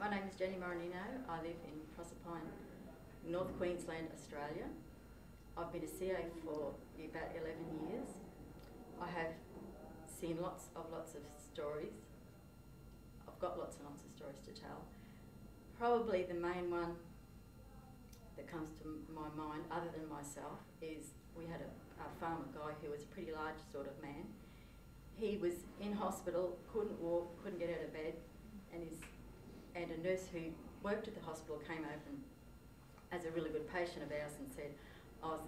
My name is Jenny Moranino. I live in Proserpine, North Queensland, Australia. I've been a CA for about 11 years. I have seen lots of stories. I've got lots and lots of stories to tell. Probably the main one that comes to my mind, other than myself, is we had a farmer guy who was a pretty large sort of man. He was in hospital, couldn't walk, couldn't get out of bed, and a nurse who worked at the hospital came over and, as a really good patient of ours, and said, "Oh,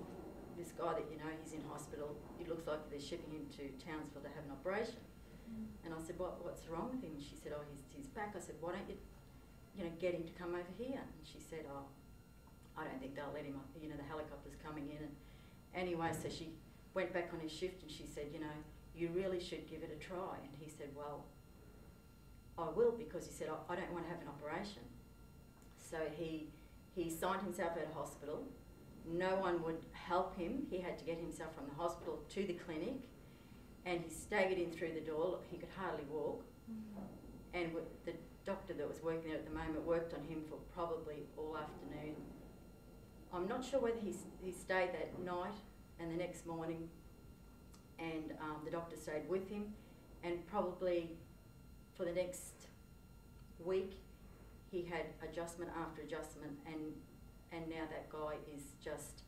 this guy that you know, he's in hospital. It looks like they're shipping him to Townsville to have an operation." And I said, "What's wrong with him?" And she said, "Oh, he's back." I said, "Why don't you get him to come over here?" And she said, "Oh, I don't think they'll let him up. The helicopter's coming in." And anyway, so she went back on his shift and she said, "You really should give it a try." And he said, "Well, I will," because he said, "I don't want to have an operation." So he signed himself out of hospital. No one would help him. He had to get himself from the hospital to the clinic, and he staggered in through the door. He could hardly walk. And the doctor that was working there at the moment worked on him for probably all afternoon. I'm not sure whether he stayed that night and the next morning, and the doctor stayed with him, and probably for the next week he had adjustment after adjustment, and now that guy is just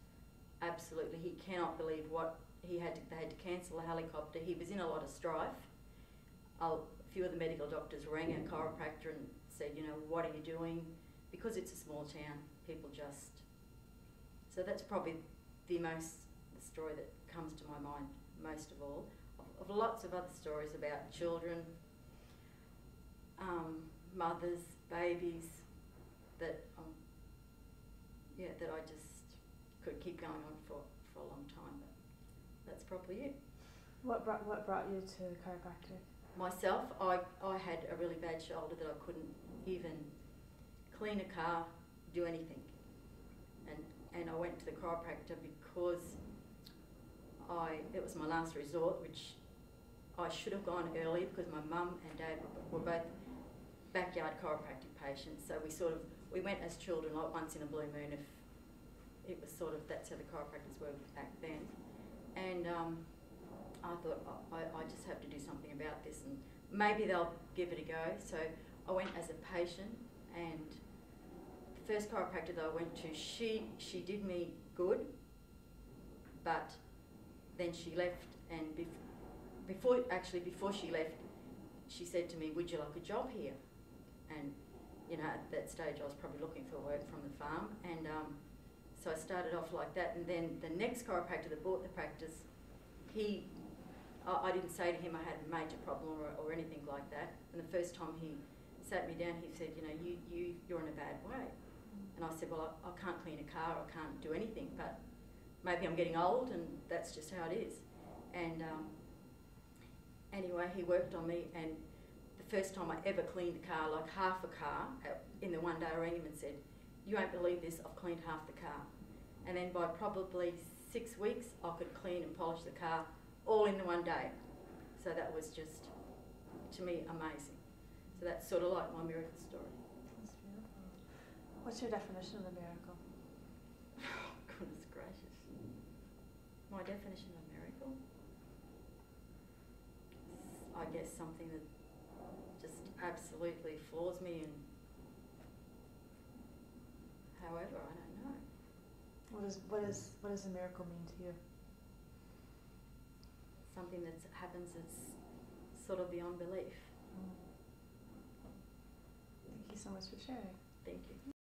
absolutely, he cannot believe what they had to cancel the helicopter. He was in a lot of strife. A few of the medical doctors rang our chiropractor and said, "What are you doing?" Because it's a small town, people just... So that's probably the story that comes to my mind most of all. Of lots of other stories about children, mothers, babies, that I just could keep going on for a long time, but that's probably it. What brought you to chiropractic? Myself, I had a really bad shoulder that I couldn't even clean a car, do anything. And I went to the chiropractor because it was my last resort, which I should have gone earlier because my mum and dad were both backyard chiropractic patients. So we went as children, like once in a blue moon, if it was that's how the chiropractors were back then. And I thought, I just have to do something about this, and maybe they'll give it a go. So I went as a patient, and the first chiropractor that I went to, she did me good, but then she left, and before she left, she said to me, "Would you like a job here?" And at that stage I was probably looking for work from the farm, and so I started off like that. And then the next chiropractor that bought the practice, I didn't say to him I had a major problem or anything like that. And the first time he sat me down, he said, "You're in a bad way." And I said, "Well, I can't clean a car, I can't do anything, but maybe I'm getting old and that's just how it is." And anyway, he worked on me, and the first time I ever cleaned a car, like half a car, in the one day I rang him and said, "You won't believe this, I've cleaned half the car." And then by probably 6 weeks, I could clean and polish the car all in the one day. So that was just, to me, amazing. So that's sort of like my miracle story. That's beautiful. What's your definition of a miracle? Oh, goodness gracious. My definition of a miracle? I guess something that just absolutely floors me, and however, I don't know. What does a miracle mean to you? Something that happens that's sort of beyond belief. Thank you so much for sharing. Thank you.